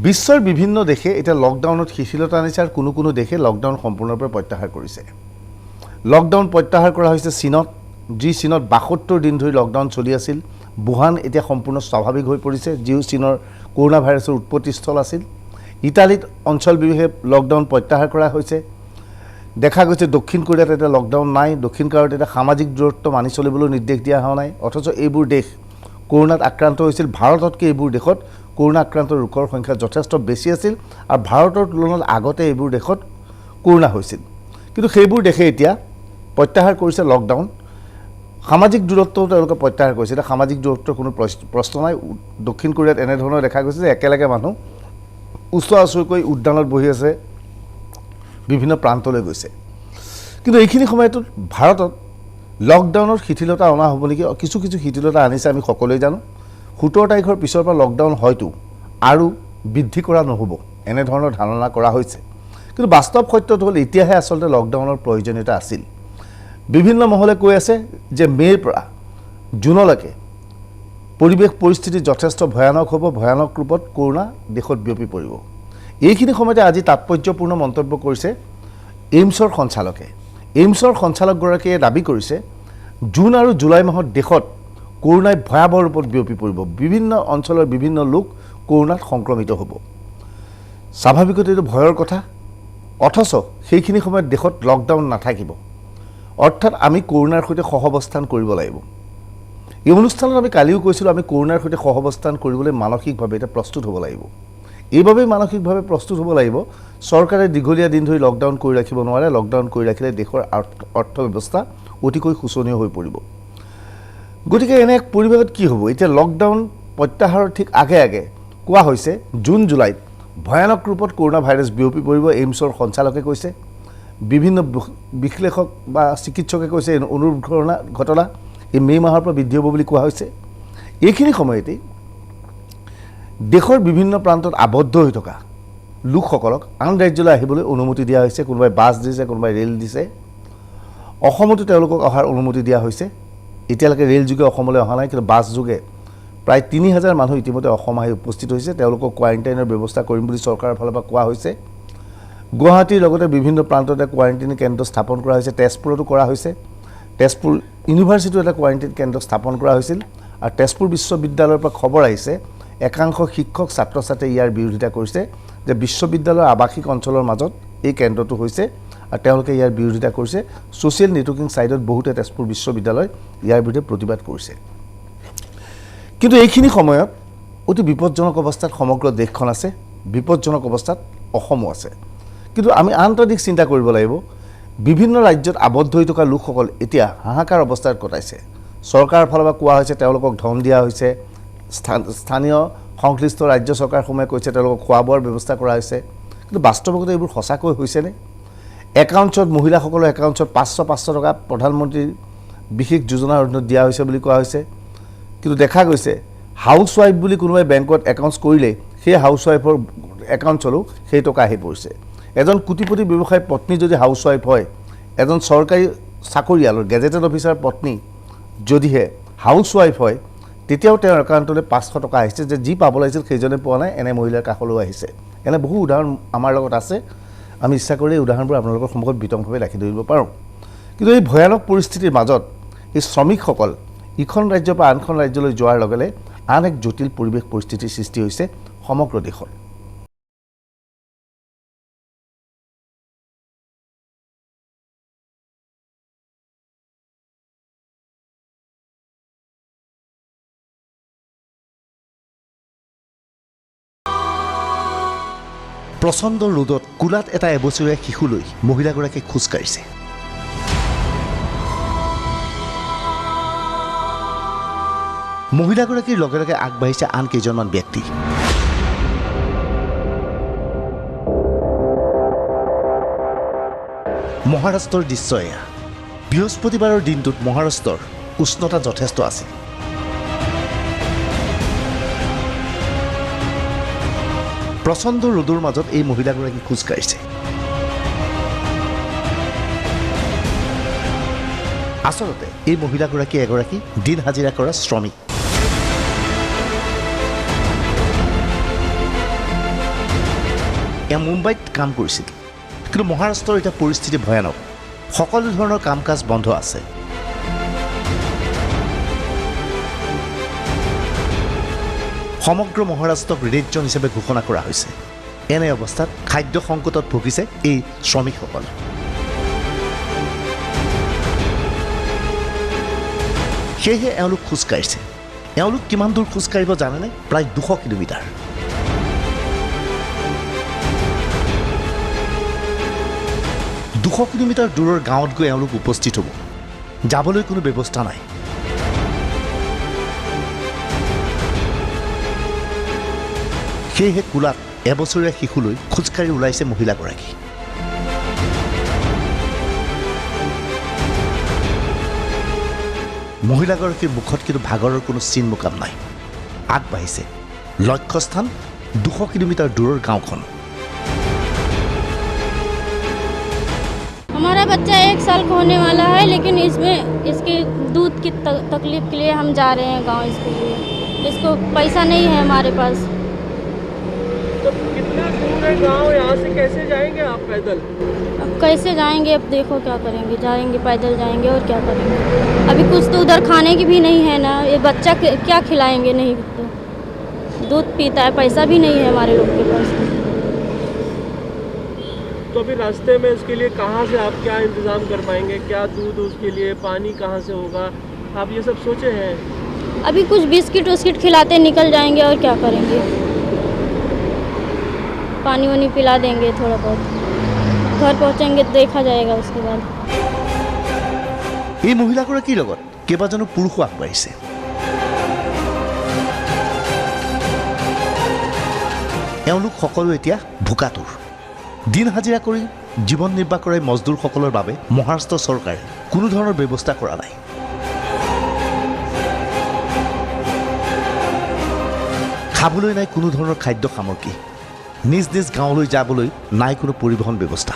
বিশ্বৰ বিভিন্ন দেশে এতিয়া লকডাউনত শিথিলতা আনিছে আৰু কোনো দেশে লকডাউন সম্পূৰ্ণৰূপে প্ৰত্যাহাৰ কৰিছে। লকডাউন প্ৰত্যাহাৰ কৰা হৈছে চীনত, যি চীনত ৭২ দিন ধৰি লকডাউন চলি আছিল। বুহান এতিয়া সম্পূৰ্ণ স্বাভাৱিক হৈ পৰিছে, যিও চীনৰ কৰোনা ভাইৰাছৰ উৎপত্তিস্থল আছিল। ইটালীত অঞ্চল বিশেষে লকডাউন প্ৰত্যাহাৰ কৰা হৈছে। দেখা গৈছে দক্ষিণ কোৰিয়াত এতিয়া লকডাউন নাই, দক্ষিণ কোৰিয়াত এতিয়া সামাজিক দূৰত্ব মানি চলিবলৈ নিৰ্দেশ দিয়া হোৱা নাই। অথচ এইবোৰ দেশ কৰোনাত আক্ৰান্ত হৈছিল। ভাৰততকৈ এইবোৰ দেশত কৰোনা আক্ৰান্ত লোকৰ সংখ্যা যথেষ্ট বেছি আছিল আৰু ভাৰতৰ তুলনাত আগতে এইবোৰ দেশত কৰোনা হৈছিল। কিন্তু সেইবোৰ দেশে এতিয়া প্ৰত্যাহাৰ কৰিছে লকডাউন। সামাজিক দূৰত্বও তেওঁলোকে প্ৰত্যাহাৰ কৰিছে। এতিয়া সামাজিক দূৰত্বৰ কোনো প্ৰশ্ন নাই। দক্ষিণ কোৰিয়াত এনেধৰণৰ দেখা গৈছে যে একেলগে মানুহ ওচৰা ওচৰিকৈ উদ্যানত বহি আছে, বিভিন্ন প্ৰান্তলৈ গৈছে। কিন্তু এইখিনি সময়তো ভাৰতত লকডাউনৰ শিথিলতা অনা হ'ব নেকি? কিছু শিথিলতা আনিছে, আমি সকলোৱে জানো। 17 তাৰিখৰ পিছৰ পৰা লকডাউন হয়তো আৰু বৃদ্ধি কৰা নহ'ব, এনেধৰণৰ ধাৰণা কৰা হৈছে। কিন্তু বাস্তৱ সত্যটো হ'ল এতিয়াহে আচলতে লকডাউনৰ প্ৰয়োজনীয়তা আছিল। বিভিন্ন মহলে কৈ আছে যে মে'ৰ পৰা জুনলৈকে পৰিৱেশ পৰিস্থিতি যথেষ্ট ভয়ানক হ'ব, ভয়ানক ৰূপত কৰোনা দেশত বিয়পি পৰিব। এইখিনি সময়তে আজি তাৎপৰ্যপূৰ্ণ মন্তব্য কৰিছে এইমছৰ সঞ্চালকে। এইমছৰ সঞ্চালকগৰাকীয়ে দাবী কৰিছে জুন আৰু জুলাই মাহত দেশত কৰোনাই ভয়াৱহ ৰূপত বিয়পি পৰিব, বিভিন্ন অঞ্চলৰ বিভিন্ন লোক কৰোনাত সংক্ৰমিত হ'ব। স্বাভাৱিকতে এইটো ভয়ৰ কথা। অথচ সেইখিনি সময়ত দেশত লকডাউন নাথাকিব, অৰ্থাৎ আমি কৰোনাৰ সৈতে সহাৱস্থান কৰিব লাগিব। এই অনুষ্ঠানত আমি কালিও কৈছিলোঁ, আমি কৰোনাৰ সৈতে সহাৱস্থান কৰিবলৈ মানসিকভাৱে এতিয়া প্ৰস্তুত হ'ব লাগিব। এইবাবেই মানসিকভাৱে প্ৰস্তুত হ'ব লাগিব। চৰকাৰে দীঘলীয়া দিন ধৰি লকডাউন কৰি ৰাখিব নোৱাৰে। লকডাউন কৰি ৰাখিলে দেশৰ অৰ্থব্যৱস্থা অতিকৈ শোচনীয় হৈ পৰিব। গতিকে এনে এক পৰিৱেশত কি হ'ব? এতিয়া লকডাউন প্ৰত্যাহাৰৰ ঠিক আগে কোৱা হৈছে জুন জুলাইত ভয়ানক ৰূপত কৰোনা ভাইৰাছ বিয়পি পৰিব, এইমছৰ সঞ্চালকে কৈছে। বিভিন্ন বিশ্লেষক বা চিকিৎসকে কৈছে অনুৰূপ ঘটনা এই মে' মাহৰ পৰা বৃদ্ধি হ'ব বুলি কোৱা হৈছে। এইখিনি সময়তেই দেশৰ বিভিন্ন প্ৰান্তত আবদ্ধ হৈ থকা লোকসকলক আন ৰাজ্যলৈ আহিবলৈ অনুমতি দিয়া হৈছে। কোনোবাই বাছ দিছে, কোনোবাই ৰেল দিছে। অসমতো তেওঁলোকক অহাৰ অনুমতি দিয়া হৈছে। এতিয়ালৈকে ৰেল যোগে অসমলৈ অহা নাই, কিন্তু বাছ যোগে প্ৰায় ৩,০০০ মানুহ ইতিমধ্যে অসম আহি উপস্থিত হৈছে। তেওঁলোকক কোৱাৰেণ্টাইনৰ ব্যৱস্থা কৰিম বুলি চৰকাৰৰ ফালৰ পৰা কোৱা হৈছে। গুৱাহাটীৰ লগতে বিভিন্ন প্ৰান্ততে কোৱাৰেণ্টাইন কেন্দ্ৰ স্থাপন কৰা হৈছে। তেজপুৰতো কৰা হৈছে। তেজপুৰ ইউনিভাৰ্চিটিও এটা কোৱাৰেণ্টাইন কেন্দ্ৰ স্থাপন কৰা হৈছিল। আৰু তেজপুৰ বিশ্ববিদ্যালয়ৰ পৰা খবৰ আহিছে একাংশ শিক্ষক ছাত্ৰ ছাত্ৰীয়ে ইয়াৰ বিৰোধিতা কৰিছে যে বিশ্ববিদ্যালয়ৰ আৱাসিক অঞ্চলৰ মাজত এই কেন্দ্ৰটো হৈছে আৰু তেওঁলোকে ইয়াৰ বিৰোধিতা কৰিছে। ছ'চিয়েল নেটৱৰ্কিং ছাইটত বহুতে তেজপুৰ বিশ্ববিদ্যালয় ইয়াৰ বিৰুদ্ধে প্ৰতিবাদ কৰিছে। কিন্তু এইখিনি সময়ত অতি বিপদজনক অৱস্থাত সমগ্ৰ দেশখন আছে, বিপদজনক অৱস্থাত অসমো আছে। কিন্তু আমি আন এটা দিশ চিন্তা কৰিব লাগিব। বিভিন্ন ৰাজ্যত আবদ্ধ হৈ থকা লোকসকল এতিয়া হাহাকাৰ অৱস্থাত কটাইছে। চৰকাৰৰ ফালৰ পৰা কোৱা হৈছে তেওঁলোকক ধন দিয়া হৈছে। স্থানীয় সংশ্লিষ্ট ৰাজ্য চৰকাৰসমূহে কৈছে তেওঁলোকক খোৱা বোৱাৰ ব্যৱস্থা কৰা হৈছে। কিন্তু বাস্তৱিকতে এইবোৰ সঁচাকৈ হৈছেনে? একাউণ্টছত মহিলাসকলৰ একাউণ্টছত 500 টকা প্ৰধানমন্ত্ৰীৰ বিশেষ যোজনাৰ অধীনত দিয়া হৈছে বুলি কোৱা হৈছে। কিন্তু দেখা গৈছে হাউচ ৱাইফ বুলি কোনোবাই বেংকত একাউণ্টছ কৰিলে সেই হাউচ ৱাইফৰ একাউণ্টছলৈও সেই টকা আহি পৰিছে। এজন কোটিপতি ব্যৱসায়ী পত্নী যদি হাউচ ৱাইফ হয়, এজন চৰকাৰী চাকৰিয়ালৰ গেজেটেড অফিচাৰ পত্নী যদিহে হাউচ ৱাইফ হয়, তেতিয়াও তেওঁৰ একাউণ্টলৈ 500 টকা আহিছে। যে যি পাব লাগিছিল সেইজনে পোৱা নাই, এনে মহিলাৰ কাষলৈও আহিছে। এনে বহু উদাহৰণ আমাৰ লগত আছে। আমি ইচ্ছা কৰিলে এই উদাহৰণবোৰ আপোনালোকৰ সন্মুখত বিতংভাৱে ৰাখি ধৰিব পাৰোঁ। কিন্তু এই ভয়ানক পৰিস্থিতিৰ মাজত এই শ্ৰমিকসকল ইখন ৰাজ্যৰ পৰা আনখন ৰাজ্যলৈ যোৱাৰ লগে লগে আন এক জটিল পৰিৱেশ পৰিস্থিতিৰ সৃষ্টি হৈছে সমগ্ৰ দেশত। প্ৰচণ্ড ৰ'দত কোলাত এটা এবছৰীয়া শিশুলৈ মহিলাগৰাকীয়ে খোজকাঢ়িছে। মহিলাগৰাকীৰ লগে লগে আগবাঢ়িছে আন কেইজনমান ব্যক্তি। মহাৰাষ্ট্ৰৰ দৃশ্য এয়া। বৃহস্পতিবাৰৰ দিনটোত মহাৰাষ্ট্ৰৰ উষ্ণতা যথেষ্ট আছিল। প্ৰচণ্ড ৰ'দৰ মাজত এই মহিলাগৰাকী খোজকাঢ়িছে। আচলতে এই মহিলাগৰাকী এগৰাকী দিন হাজিৰা কৰা শ্ৰমিক। এওঁ মুম্বাইত কাম কৰিছিল, কিন্তু মহাৰাষ্ট্ৰৰ এতিয়া পৰিস্থিতি ভয়ানক। সকলো ধৰণৰ কাম কাজ বন্ধ আছে। সমগ্ৰ মহাৰাষ্ট্ৰক ৰেড জ'ন হিচাপে ঘোষণা কৰা হৈছে। এনে অৱস্থাত খাদ্য সংকটত ভুগিছে এই শ্ৰমিকসকল। সেয়েহে এওঁলোক খোজকাঢ়িছে। এওঁলোক কিমান দূৰ খোজকাঢ়িব জানেনে? প্ৰায় 200 কিলোমিটাৰ। কিলোমিটাৰ দূৰৰ গাঁৱত গৈ এওঁলোক উপস্থিত হ'ব। যাবলৈ কোনো ব্যৱস্থা নাই। সেয়েহে কোলাত এবছৰীয়া শিশুলৈ খোজকাঢ়ি ওলাইছে মহিলাগৰাকী। মহিলাগৰাকীৰ মুখত কিন্তু ভাগৰৰ কোনো চিন মোকাম নাই। আগবাঢ়িছে। লক্ষ্যস্থান 200 কিলোমিটাৰ দূৰৰ গাঁওখন। हमारा बच्चा 1 साल का होने वाला है, लेकिन इसमें इसके दूध की तकलीफ के लिए हम जा रहे हैं गांव इसके लिए। इसको पैसा नहीं है हमारे पास। तो कितना दूर है गांव? यहाँ से कैसे जाएंगे आप पैदल? अब कैसे जाएंगे? अब देखो क्या करेंगे। जाएंगे पैदल जाएंगे और क्या करेंगे। अभी कुछ तो उधर खाने की भी नहीं है ना। ये बच्चा क्या खिलाएंगे? नहीं तो दूध पीता है, पैसा भी नहीं है हमारे लोग के पास। तो अभी रास्ते में उसके लिए कहाँ से आप क्या इंतज़ाम कर पाएंगे? क्या दूध उसके लिए, पानी कहाँ से होगा? आप ये सब सोचे हैं? अभी कुछ बिस्किट उस्किट खिलाते निकल जाएंगे और क्या करेंगे। पानी वानी पिला देंगे थोड़ा बहुत। घर पहुँचेंगे तो देखा जाएगा उसके बाद। এই মহিলাগৰাকীৰ লগত কেইবাজনো পুৰুষো আগবাঢ়িছে। এওঁলোক সকলো এতিয়া ভোকাতুৰ। দিন হাজিৰা কৰি জীৱন নিৰ্বাহ কৰা মজদুৰসকলৰ বাবে মহাৰাষ্ট্ৰ চৰকাৰে কোনো ধৰণৰ ব্যৱস্থা কৰা নাই। খাবলৈ নাই কোনো ধৰণৰ খাদ্য সামগ্ৰী। নিজ নিজ গাঁৱলৈ যাবলৈ নাই কোনো পৰিবহণ ব্যৱস্থা।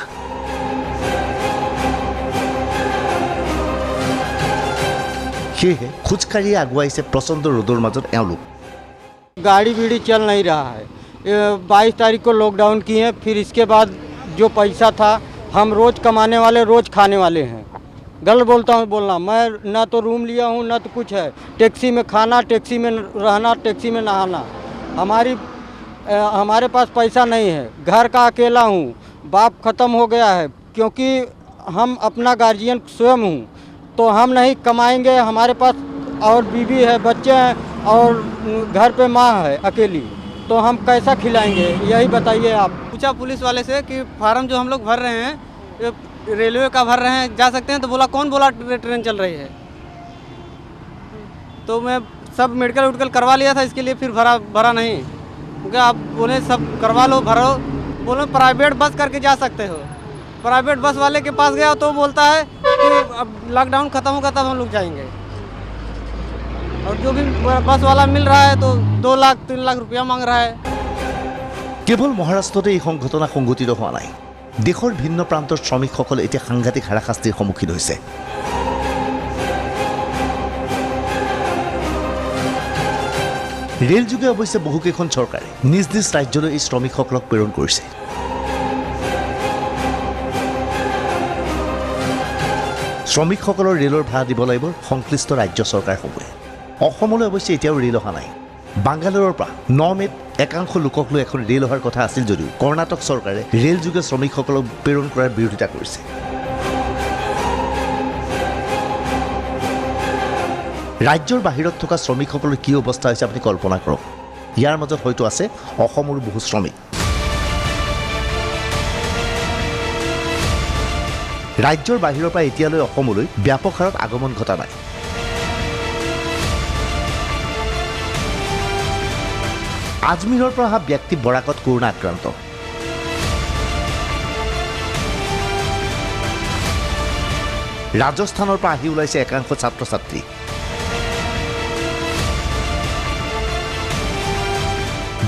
সেয়েহে খোজকাঢ়িয়ে আগুৱাইছে প্ৰচণ্ড ৰ'দৰ মাজত এওঁলোক। गाड़ी बीड़ी चल नहीं रहा है। 22 तारीख को लॉकडाउन किए, फिर इसके बाद जो पैसा था, हम रोज़ कमाने वाले रोज़ खाने वाले हैं। गलत बोलता हूँ बोलना, मैं ना तो रूम लिया हूँ ना तो कुछ है। टैक्सी में खाना, टैक्सी में रहना, टैक्सी में नहाना। हमारे पास पैसा नहीं है। घर का अकेला हूँ, बाप ख़त्म हो गया है, क्योंकि हम अपना गार्जियन स्वयं हूँ। तो हम नहीं कमाएंगे, हमारे पास और बीवी है, बच्चे हैं और घर पे माँ है अकेली, तो हम कैसा खिलाएंगे? यही बताइए आप। पूछा पुलिस वाले से कि फार्म जो हम लोग भर रहे हैं, रेलवे का भर रहे हैं, जा सकते हैं? तो बोला कौन बोला ट्रेन चल रही है? तो मैं सब मेडिकल उडकल करवा लिया था, इसके लिए फिर भरा नहीं, क्योंकि आप बोले सब करवा लो भरो। बोले प्राइवेट बस करके जा सकते हो। प्राइवेट बस वाले के पास गया तो बोलता है कि अब लॉकडाउन ख़त्म होगा तब हम लोग जाएंगे। और जो भी बस वाला मिल रहा है तो 2 लाख 3 लाख रुपया मांग रहा है। কেৱল মহাৰাষ্ট্ৰতে এই ঘটনা সংঘটিত হোৱা নাই। দেশৰ ভিন্ন প্ৰান্তৰ শ্ৰমিকসকল এতিয়া সাংঘাতিক হাৰাশাস্তিৰ সন্মুখীন হৈছে। ৰেলযোগে অৱশ্যে বহুকেইখন চৰকাৰে নিজ নিজ ৰাজ্যলৈ এই শ্ৰমিকসকলক প্ৰেৰণ কৰিছে। শ্ৰমিকসকলৰ ৰেলৰ ভাড়া দিব লাগিব সংশ্লিষ্ট ৰাজ্য চৰকাৰসমূহে। অসমলৈ অৱশ্যে এতিয়াও ৰেল অহা নাই। বাংগালোৰৰ পৰা 9 মে'ত একাংশ লোকক লৈ এখন ৰেল অহাৰ কথা আছিল যদিও কৰ্ণাটক চৰকাৰে ৰেলযোগে শ্ৰমিকসকলক প্ৰেৰণ কৰাৰ বিৰোধিতা কৰিছে। ৰাজ্যৰ বাহিৰত থকা শ্ৰমিকসকলৰ কি অৱস্থা হৈছে আপুনি কল্পনা কৰক। ইয়াৰ মাজত হয়তো আছে অসমৰো বহু শ্ৰমিক। ৰাজ্যৰ বাহিৰৰ পৰা এতিয়ালৈ অসমলৈ ব্যাপক হাৰত আগমন ঘটা নাই। আজমিৰৰ পৰা অহা ব্যক্তি বৰাকত কৰোণা আক্ৰান্ত। ৰাজস্থানৰ পৰা আহি ওলাইছে একাংশ ছাত্ৰ ছাত্ৰী।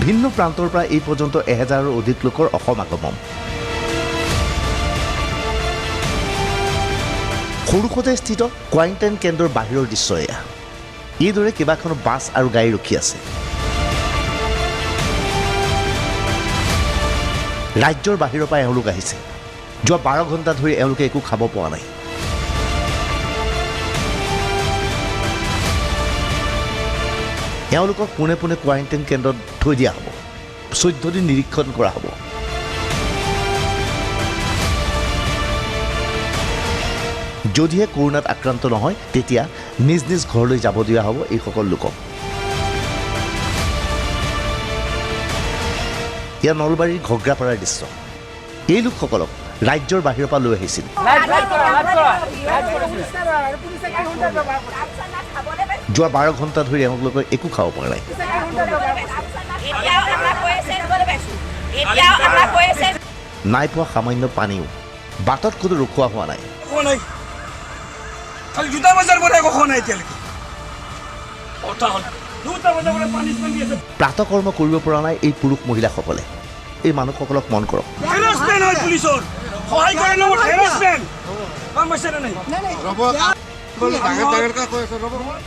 ভিন্ন প্ৰান্তৰ পৰা এই পৰ্যন্ত 1000ৰো অধিক লোকৰ অসম আগমন। সৰুসজাই স্থিত কোৱাৰেণ্টাইন কেন্দ্ৰৰ বাহিৰৰ দৃশ্য এয়া। এইদৰে কেইবাখনো বাছ আৰু গাড়ী ৰখি আছে। ৰাজ্যৰ বাহিৰৰ পৰা এওঁলোক আহিছে। যোৱা 12 ঘণ্টা ধৰি এওঁলোকে একো খাব পোৱা নাই। এওঁলোকক পোনে পোনে কোৱাৰেণ্টাইন কেন্দ্ৰত থৈ দিয়া হ'ব। 14 দিন নিৰীক্ষণ কৰা হ'ব। যদিহে কৰোণাত আক্ৰান্ত নহয় তেতিয়া নিজ নিজ ঘৰলৈ যাব দিয়া হ'ব এইসকল লোকক। এয়া নলবাৰীৰ ঘগ্ৰাপাৰাৰ দৃশ্য। এই লোকসকলক ৰাজ্যৰ বাহিৰৰ পৰা লৈ আহিছিল। যোৱা 12 ঘণ্টা ধৰি এওঁলোকে একো খাব পৰা নাই। নাই পোৱা সামান্য পানীও। বাটত কোনো ৰখোৱা হোৱা নাই। প্ৰাতকৰ্ম কৰিব পৰা নাই এই পুৰুষ মহিলাসকলে। এই মানুহসকলক মন কৰক।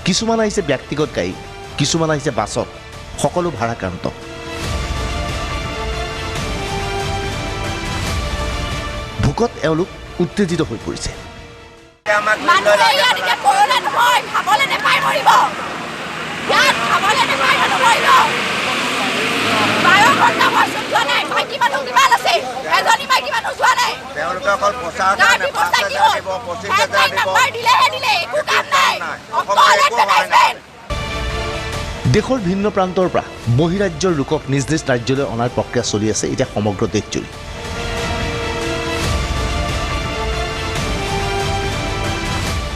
কিছুমান আহিছে ব্যক্তিগত গাড়ী, কিছুমান আহিছে বাছত, সকলো ভাড়াক্ৰান্ত। ভোকত এওঁলোক উত্তেজিত হৈ পৰিছে। দেশৰ ভিন্ন প্ৰান্তৰ পৰা বহিৰাজ্যৰ লোকক নিজ নিজ ৰাজ্যলৈ অনাৰ প্ৰক্ৰিয়া চলি আছে এতিয়া সমগ্ৰ দেশজুৰি।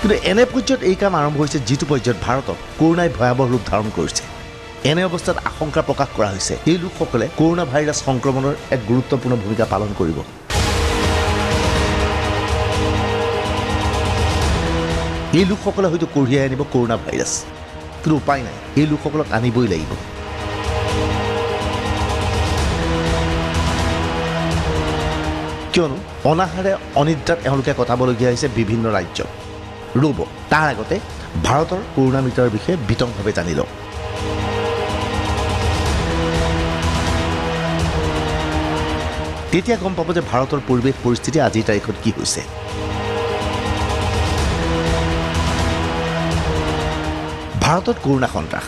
কিন্তু এনে পৰ্যায়ত এই কাম আৰম্ভ হৈছে যিটো পৰ্যায়ত ভাৰতত কৰোণাই ভয়াৱহ ৰূপ ধাৰণ কৰিছে। এনে অৱস্থাত আশংকা প্ৰকাশ কৰা হৈছে এই লোকসকলে কৰোণা ভাইৰাছ সংক্ৰমণৰ এক গুৰুত্বপূৰ্ণ ভূমিকা পালন কৰিব। এই লোকসকলে হয়তো কঢ়িয়াই আনিব কৰোণা ভাইৰাছ, কিন্তু উপায় নাই, এই লোকসকলক আনিবই লাগিব। কিয়নো অনাহাৰে অনিদ্ৰাত এওঁলোকে কটাবলগীয়া হৈছে বিভিন্ন ৰাজ্য। ৰ'ব, তাৰ আগতে ভাৰতৰ কৰোণা মিটাৰৰ বিষয়ে বিতংভাৱে জানি লওক। তেতিয়া গম পাব যে ভাৰতৰ পৰিৱেশ পৰিস্থিতি আজিৰ তাৰিখত কি হৈছে। ভাৰতত কৰোণা সন্ত্ৰাস।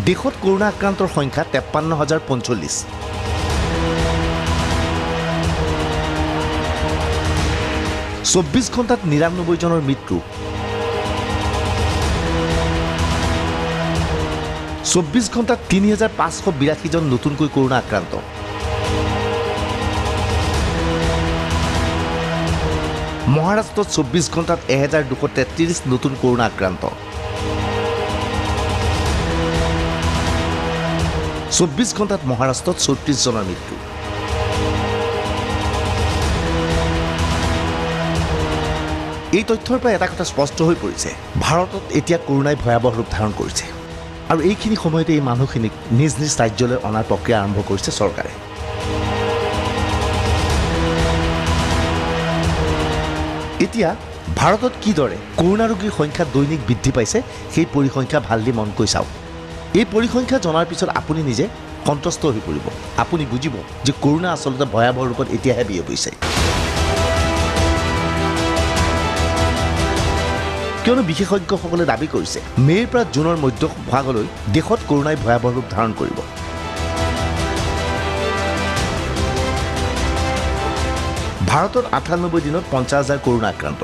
দেশত কৰোণা আক্ৰান্তৰ সংখ্যা 53,045। 24 ঘণ্টাত 99 জনৰ মৃত্যু। 24 ঘণ্টাত 3,582 জন নতুনকৈ কৰোণা আক্ৰান্ত। মহাৰাষ্ট্ৰত 24 ঘণ্টাত 1,233 নতুন কৰোণা আক্ৰান্ত। 24 ঘণ্টাত মহাৰাষ্ট্ৰত 34 জনৰ মৃত্যু। এই তথ্যৰ পৰা এটা কথা স্পষ্ট হৈ পৰিছে, ভাৰতত এতিয়া কৰোণাই ভয়াৱহ ৰূপ ধাৰণ কৰিছে। আৰু এইখিনি সময়তে এই মানুহখিনিক নিজ নিজ ৰাজ্যলৈ অনাৰ প্ৰক্ৰিয়া আৰম্ভ কৰিছে চৰকাৰে। এতিয়া ভাৰতত কিদৰে কৰোণা ৰোগীৰ সংখ্যা দৈনিক বৃদ্ধি পাইছে সেই পৰিসংখ্যা ভাল দি মন কৰি চাওক। এই পৰিসংখ্যা জনাৰ পিছত আপুনি নিজে সন্তুষ্ট হৈ পৰিব। আপুনি বুজিব যে কৰোণা আচলতে ভয়াৱহ ৰূপত এতিয়াহে বিয়পিছে। কিয়নো বিশেষজ্ঞসকলে দাবী কৰিছে মে'ৰ পৰা জুনৰ মধ্যভাগলৈ দেশত কৰোণাই ভয়াৱহ ৰূপ ধাৰণ কৰিব। ভাৰতত 98 দিনত 50,000 কৰোণা আক্ৰান্ত।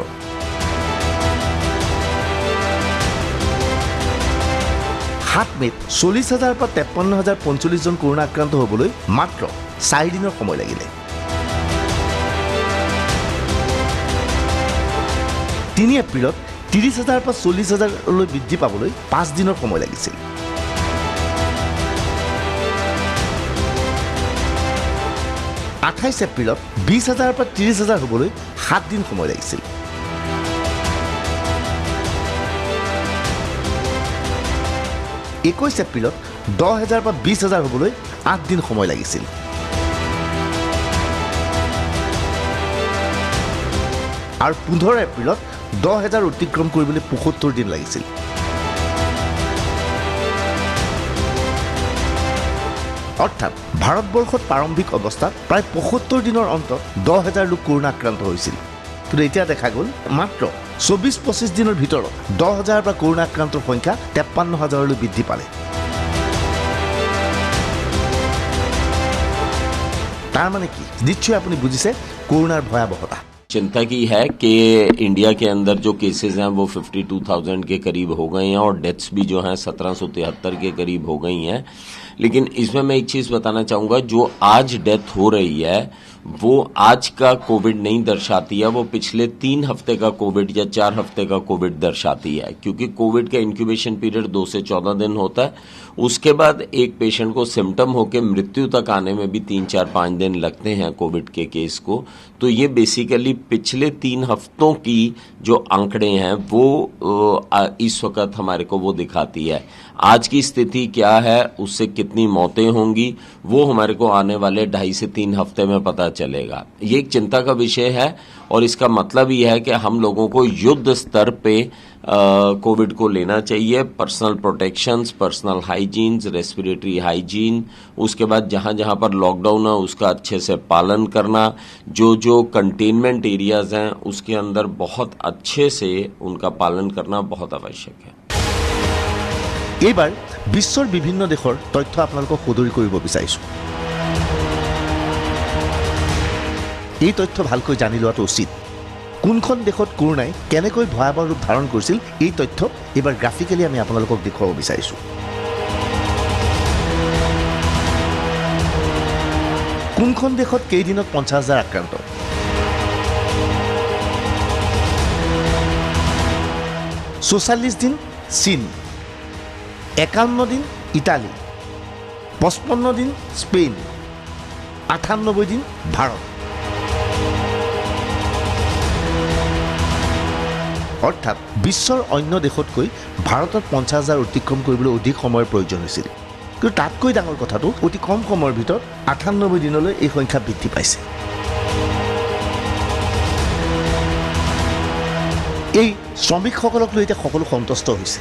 মে'ত 40,000 পৰা 53,045 জন কৰোণা আক্ৰান্ত হ'বলৈ মাত্ৰ 4 দিনৰ সময় লাগিলে। 3 এপ্ৰিলত 30,000 পৰা 40,000লৈ বৃদ্ধি পাবলৈ 5 দিনৰ সময় লাগিছিল। 28 এপ্ৰিলত 20,000 পৰা 30,000 হ'বলৈ 7 দিন সময় লাগিছিল। 21 এপ্ৰিলত 10,000 পৰা 20,000 হ'বলৈ 8 দিন সময় লাগিছিল। আৰু 15 এপ্ৰিলত 10,000 অতিক্ৰম কৰিবলৈ 75 দিন লাগিছিল। অৰ্থাৎ ভাৰতবৰ্ষত প্ৰাৰম্ভিক অৱস্থাত প্ৰায় ৭৫ দিনৰ অন্তত 10,000 লোক কৰোণা আক্ৰান্ত হৈছিল। কিন্তু এতিয়া দেখা গ'ল মাত্ৰ ২৪-২৫ দিনৰ ভিতৰত 10,000 পৰা কৰোণা আক্ৰান্তৰ সংখ্যা ৫৩,০০০লৈ বৃদ্ধি পালে। তাৰ মানে কি নিশ্চয় আপুনি বুজিছে কৰোণাৰ ভয়াৱহতা। चिंता की है कि इंडिया के अंदर जो केसेस हैं वो 52,000 के करीब हो गए हैं और डेथ्स भी जो हैं 1773 के करीब हो गई हैं। लेकिन इसमें मैं एक चीज बताना चाहूंगा, जो आज डेथ हो रही है वो आज का कोविड नहीं दर्शाती है, वो पिछले 3 हफ्ते का कोविड या 4 हफ्ते का कोविड दर्शाती है। क्योंकि कोविड का इंक्यूबेशन पीरियड 2 से 14 दिन होता है। उसके बाद एक पेशेंट को सिम्टम होकर मृत्यु तक आने में भी 3, 4, 5 दिन लगते हैं कोविड के केस को। तो ये बेसिकली पिछले 3 हफ्तों की जो आंकड़े हैं वो इस वक्त हमारे को वो दिखाती है। आज की स्थिति क्या है, उससे कितनी मौतें होंगी, वो हमारे को आने वाले 2.5 से 3 हफ्ते में पता चलेगा। ये एक चिंता का विषय है और इसका मतलब यह है कि हम लोगों को युद्ध स्तर पे कोविड को लेना चाहिए। Personal protections, personal hygienes, respiratory hygiene, उसके बाद जहां जहां पर लॉकडाउन है उसका अच्छे से पालन करना, जो कंटेनमेंट एरियाज हैं उसके अंदर बहुत अच्छे से उनका पालन करना बहुत आवश्यक है। এইবাৰ বিশ্বৰ বিভিন্ন দেশৰ তথ্য আপোনালোকক সদৰি কৰিব বিচাৰিছোঁ। এই তথ্য ভালকৈ জানি লোৱাটো উচিত। কোনখন দেশত কৰোনাই কেনেকৈ ভয়াৱহ ৰূপ ধাৰণ কৰিছিল এই তথ্য এইবাৰ গ্ৰাফিকেলি আমি আপোনালোকক দেখুৱাব বিচাৰিছোঁ। কোনখন দেশত কেইদিনত 50,000 আক্ৰান্ত, ৪৪ দিন চীন, ৫১ দিন ইটালী, ৫৫ দিন স্পেইন, ৯৮ দিন ভাৰত। অৰ্থাৎ বিশ্বৰ অন্য দেশতকৈ ভাৰতত 50,000 অতিক্ৰম কৰিবলৈ অধিক সময়ৰ প্ৰয়োজন হৈছিল। কিন্তু তাতকৈ ডাঙৰ কথাটো অতি কম সময়ৰ ভিতৰত ৯৮ দিনলৈ এই সংখ্যা বৃদ্ধি পাইছে। এই শ্ৰমিকসকলক লৈ এতিয়া সকলো সন্তুষ্ট হৈছে।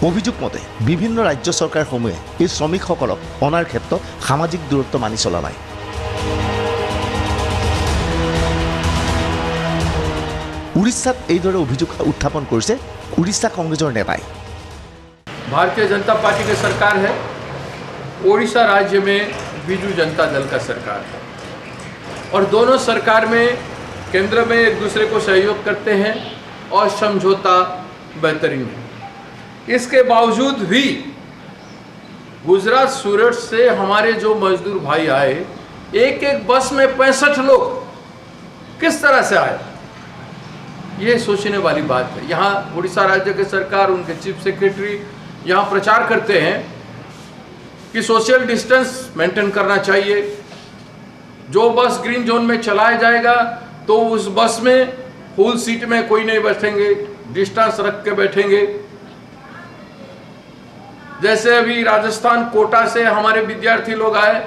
অভিযোগ মতে বিভিন্ন ৰাজ্য চৰকাৰসমূহে এই শ্ৰমিকসকলক অনাৰ ক্ষেত্ৰত সামাজিক দূৰত্ব মানি চলা নাই। উৰিষ্যাত এইদৰে অভিযোগ উত্থাপন কৰিছে উৰিষ্যা কংগ্ৰেছৰ নেতাই। भारतीय जनता पार्टी की सरकार है, ओडिशा राज्य में बीजू जनता दल का सरकार है और दोनों सरकार में केंद्र में एक दूसरे को सहयोग करते हैं और समझौता बेहतरीन है। इसके बावजूद भी गुजरात सूरत से हमारे जो मजदूर भाई आए, एक बस में 65 लोग किस तरह से आए, ये सोचने वाली बात है। यहाँ उड़ीसा राज्य की सरकार, उनके चीफ सेक्रेटरी यहाँ प्रचार करते हैं कि सोशल डिस्टेंस मेंटेन करना चाहिए। जो बस ग्रीन जोन में चलाया जाएगा तो उस बस में फुल सीट में कोई नहीं बैठेंगे, डिस्टेंस रख के बैठेंगे। जैसे अभी राजस्थान कोटा से हमारे विद्यार्थी लोग आए,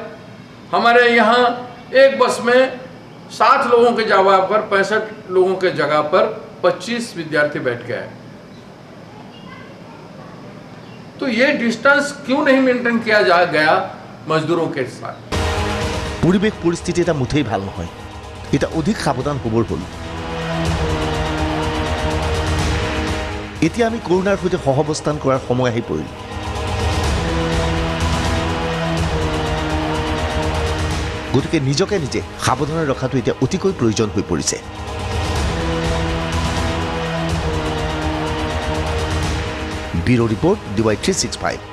हमारे यहाँ एक बस में 60 लोगों के जगह पर 65 लोगों के जगह पर 25 विद्यार्थी बैठ गए। तो ये डिस्टेंस क्यों नहीं मेंटेन किया जा गया मजदूरों के साथ? পৰিৱেশ পৰিস্থিতি এটা মুঠেই ভাল নহয়। এটা অধিক সাৱধান হ'বৰ হ'ল। এতিয়া আমি কৰোনাৰ সৈতে সহাৱস্থান কৰাৰ সময় আহি পৰিল। গতিকে নিজকে নিজে সাৱধানে ৰখাটো এতিয়া অতিকৈ প্ৰয়োজন হৈ পৰিছে। Bureau' report DY365।